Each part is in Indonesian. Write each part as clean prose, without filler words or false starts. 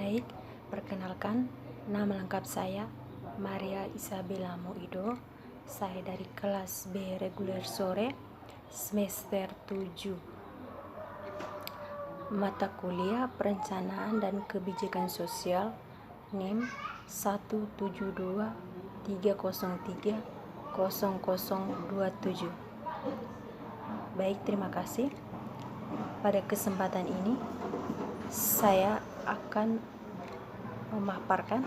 Baik, perkenalkan, nama lengkap saya Maria Isabella Moido. Saya dari kelas B reguler sore, semester 7. Mata kuliah Perencanaan dan Kebijakan Sosial, NIM 17230300027. Baik, terima kasih. Pada kesempatan ini, saya akan memaparkan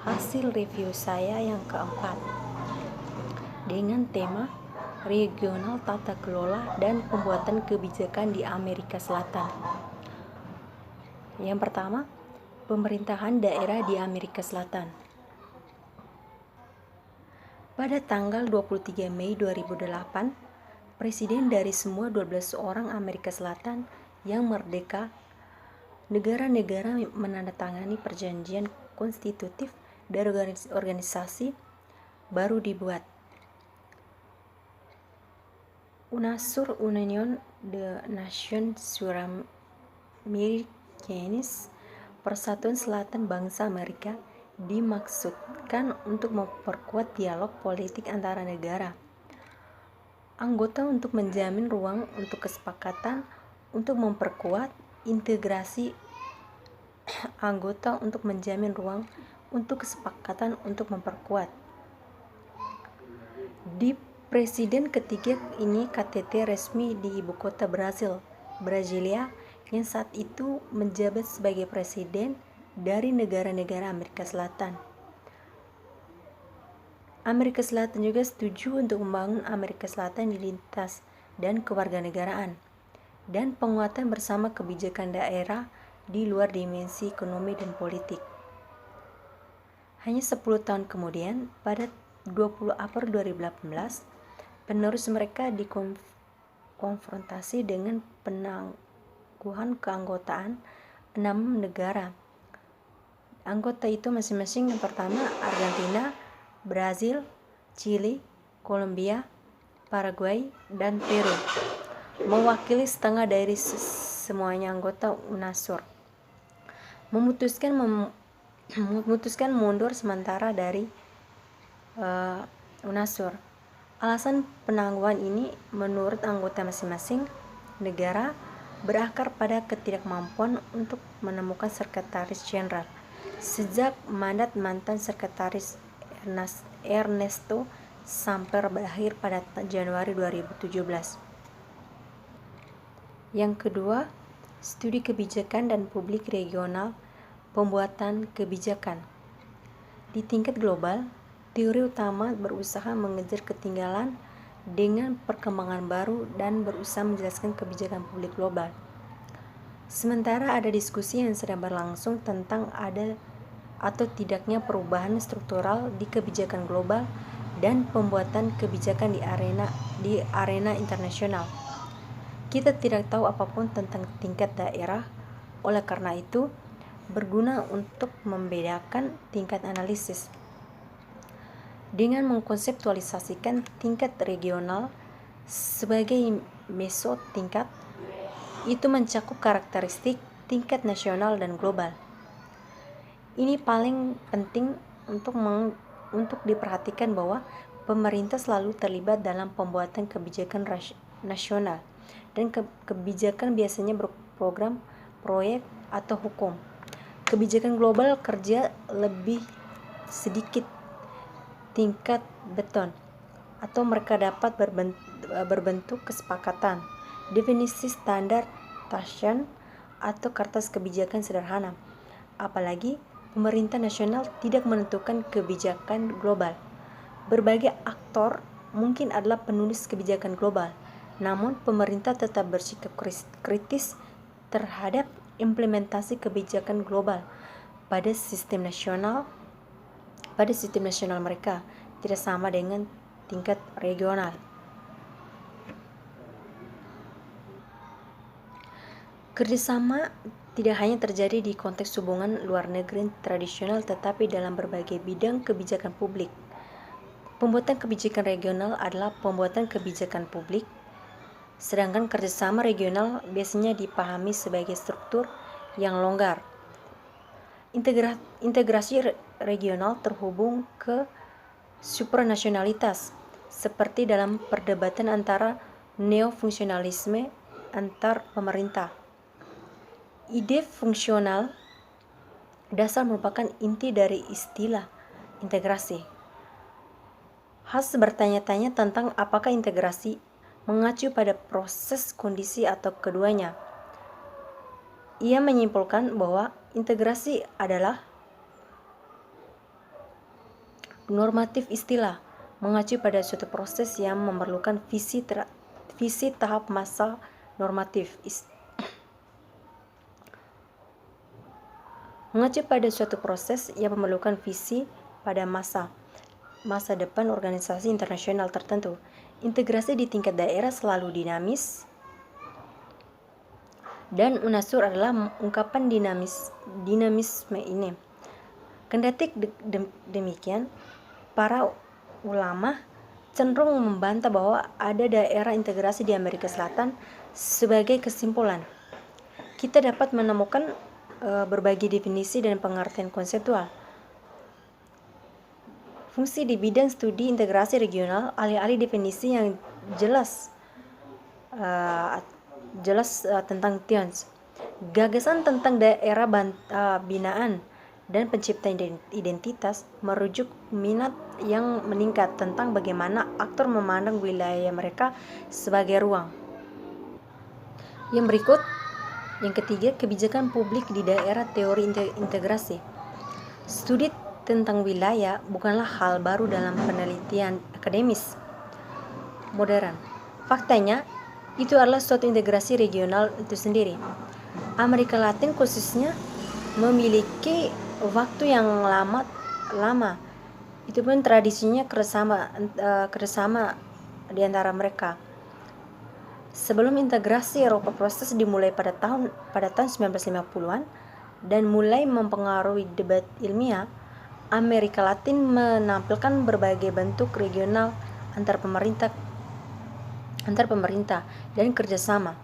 hasil review saya yang keempat dengan tema regional tata kelola dan pembuatan kebijakan di Amerika Selatan. Yang pertama, pemerintahan daerah di Amerika Selatan. Pada tanggal 23 Mei 2008, presiden dari semua 12 orang Amerika Selatan yang merdeka, negara-negara menandatangani perjanjian konstitutif dari organisasi baru dibuat. UNASUR, Union de Nations Suramericaines, Persatuan Selatan Bangsa Amerika, dimaksudkan untuk memperkuat dialog politik antara negara anggota untuk menjamin ruang untuk kesepakatan untuk memperkuat integrasi anggota untuk menjamin ruang untuk kesepakatan untuk memperkuat. Di presiden ketiga ini KTT resmi di ibu kota Brasilia, yang saat itu menjabat sebagai presiden dari negara-negara Amerika Selatan. Amerika Selatan juga setuju untuk membangun Amerika Selatan di lintas dan kewarganegaraan dan penguatan bersama kebijakan daerah di luar dimensi ekonomi dan politik. Hanya 10 tahun kemudian, pada 20 April 2018, penerus mereka dikonfrontasi dengan penangguhan keanggotaan 6 negara. Anggota itu masing-masing yang pertama Argentina, Brasil, Chili, Kolombia, Paraguay, dan Peru, mewakili setengah dari semuanya anggota UNASUR, memutuskan mundur sementara dari UNASUR. Alasan penangguhan ini menurut anggota masing-masing negara berakar pada ketidakmampuan untuk menemukan sekretaris jenderal sejak mandat mantan sekretaris Ernesto Samper berakhir pada Januari 2017. Yang kedua, studi kebijakan dan publik regional, pembuatan kebijakan. Di tingkat global, teori utama berusaha mengejar ketinggalan dengan perkembangan baru dan berusaha menjelaskan kebijakan publik global. Sementara ada diskusi yang sedang berlangsung tentang ada atau tidaknya perubahan struktural di kebijakan global dan pembuatan kebijakan di arena internasional. Kita tidak tahu apapun tentang tingkat daerah, oleh karena itu berguna untuk membedakan tingkat analisis. Dengan mengkonseptualisasikan tingkat regional sebagai meso tingkat, itu mencakup karakteristik tingkat nasional dan global. Ini paling penting untuk diperhatikan bahwa pemerintah selalu terlibat dalam pembuatan kebijakan nasional dan kebijakan biasanya berprogram, proyek, atau hukum. Kebijakan global kerja lebih sedikit tingkat beton atau mereka dapat berbentuk kesepakatan, definisi standar tasan atau kertas kebijakan sederhana. Apalagi pemerintah nasional tidak menentukan kebijakan global. Berbagai aktor mungkin adalah penulis kebijakan global, namun pemerintah tetap bersikap kritis terhadap implementasi kebijakan global pada sistem nasional mereka, tidak sama dengan tingkat regional. Kerjasama tidak hanya terjadi di konteks hubungan luar negeri tradisional, tetapi dalam berbagai bidang kebijakan publik. Pembuatan kebijakan regional adalah pembuatan kebijakan publik, sedangkan kerjasama regional biasanya dipahami sebagai struktur yang longgar. Integrasi regional terhubung ke supranasionalitas, seperti dalam perdebatan antara neofungsionalisme antar pemerintah. Ide fungsional dasar merupakan inti dari istilah integrasi. Haas bertanya-tanya tentang apakah integrasi mengacu pada proses, kondisi, atau keduanya. Ia menyimpulkan bahwa integrasi adalah normatif istilah, mengacu pada suatu proses yang memerlukan visi tahap masa normatif. Mengacu pada suatu proses yang memerlukan visi pada masa depan organisasi internasional tertentu. Integrasi di tingkat daerah selalu dinamis, dan UNASUR adalah ungkapan dinamisme ini. Kendati demikian, para ulama cenderung membantah bahwa ada daerah integrasi di Amerika Selatan. Sebagai kesimpulan, kita dapat menemukan berbagai definisi dan pengertian konseptual. Fungsi di bidang studi integrasi regional, alih-alih definisi yang jelas tentang TIONS. Gagasan tentang daerah binaan dan penciptaan identitas merujuk minat yang meningkat tentang bagaimana aktor memandang wilayah mereka sebagai ruang. Yang ketiga, kebijakan publik di daerah teori integrasi. Studi tentang wilayah bukanlah hal baru dalam penelitian akademis modern. Faktanya, itu adalah suatu integrasi regional itu sendiri. Amerika Latin khususnya memiliki waktu yang lama. Itu pun tradisinya kerjasama di antara mereka. Sebelum integrasi Eropa, proses dimulai pada tahun 1950-an dan mulai mempengaruhi debat ilmiah. Amerika Latin menampilkan berbagai bentuk regional antar pemerintah dan kerjasama.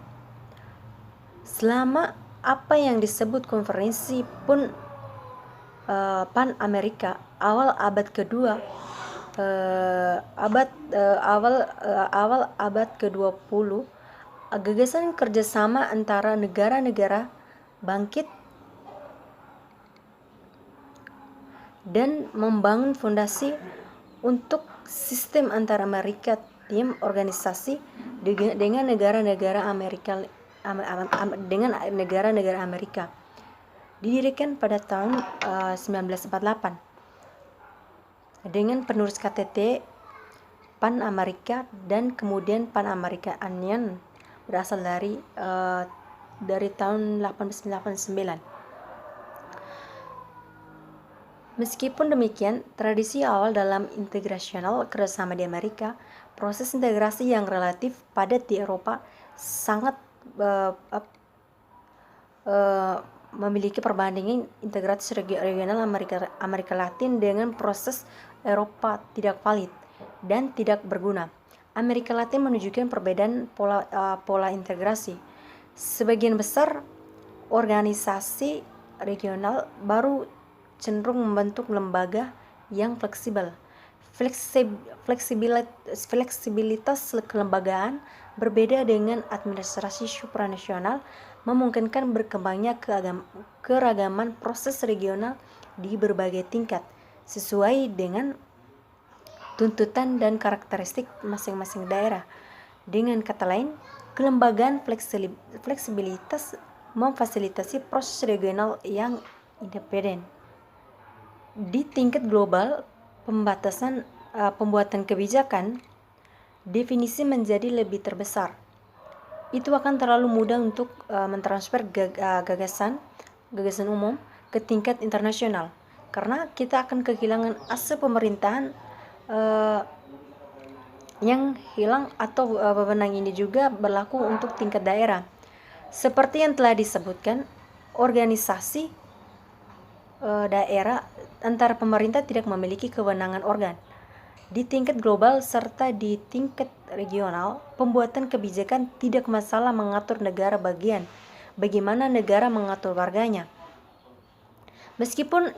Selama apa yang disebut konferensi Pan Amerika awal abad ke-20, gagasan kerjasama antara negara-negara bangkit dan membangun fondasi untuk sistem antar Amerika tim organisasi dengan negara-negara Amerika. Didirikan pada tahun 1948 dengan penulis KTT Pan Amerika dan kemudian Pan Amerikanian berasal dari tahun 1889. Meskipun demikian, tradisi awal dalam integrasional kerjasama di Amerika, proses integrasi yang relatif padat di Eropa sangat memiliki perbandingan integrasi regional Amerika Latin dengan proses Eropa tidak valid dan tidak berguna. Amerika Latin menunjukkan perbedaan pola integrasi. Sebagian besar organisasi regional baru cenderung membentuk lembaga yang fleksibel. Fleksibilitas kelembagaan berbeda dengan administrasi supranasional, memungkinkan berkembangnya keragaman proses regional di berbagai tingkat sesuai dengan tuntutan dan karakteristik masing-masing daerah. Dengan kata lain, kelembagaan fleksibilitas memfasilitasi proses regional yang independen. Di tingkat global, pembuatan kebijakan, definisi menjadi lebih terbesar. Itu akan terlalu mudah untuk mentransfer gagasan umum ke tingkat internasional, karena kita akan kehilangan aspek pemerintahan yang hilang, atau wewenang ini juga berlaku untuk tingkat daerah. Seperti yang telah disebutkan, organisasi daerah antara pemerintah tidak memiliki kewenangan organ. Di tingkat global serta di tingkat regional, pembuatan kebijakan tidak masalah mengatur negara bagian, bagaimana negara mengatur warganya. Meskipun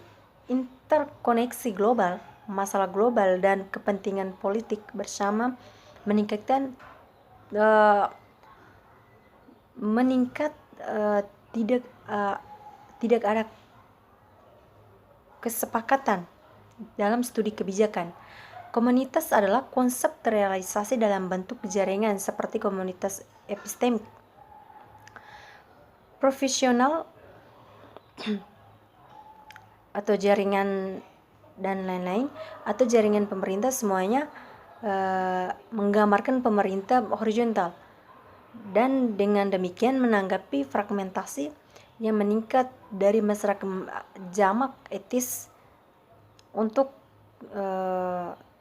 interkoneksi global, masalah global dan kepentingan politik bersama meningkat tidak ada kesepakatan dalam studi kebijakan. Komunitas adalah konsep terrealisasi dalam bentuk jaringan seperti komunitas epistemik, profesional, atau jaringan dan lain-lain, atau jaringan pemerintah. Semuanya menggambarkan pemerintah horizontal, dan dengan demikian menanggapi fragmentasi yang meningkat dari masyarakat jamak etis untuk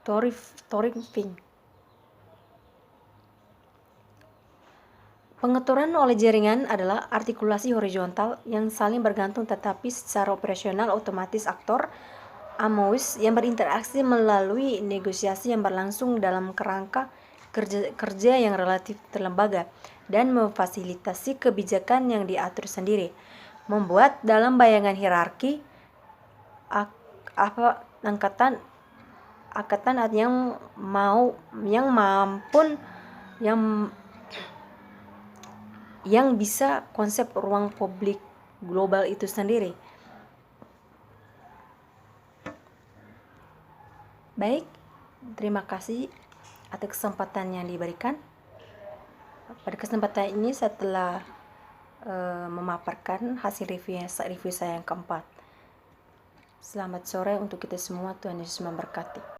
Thorifing. Pengaturan oleh jaringan adalah artikulasi horizontal yang saling bergantung tetapi secara operasional otomatis aktor amois yang berinteraksi melalui negosiasi yang berlangsung dalam kerangka kerja yang relatif terlembaga dan memfasilitasi kebijakan yang diatur sendiri, membuat dalam bayangan hierarki angkatan yang bisa konsep ruang publik global itu sendiri. Baik, terima kasih atas kesempatan yang diberikan. Pada kesempatan ini saya telah memaparkan hasil review saya yang keempat. Selamat sore untuk kita semua. Tuhan Yesus memberkati.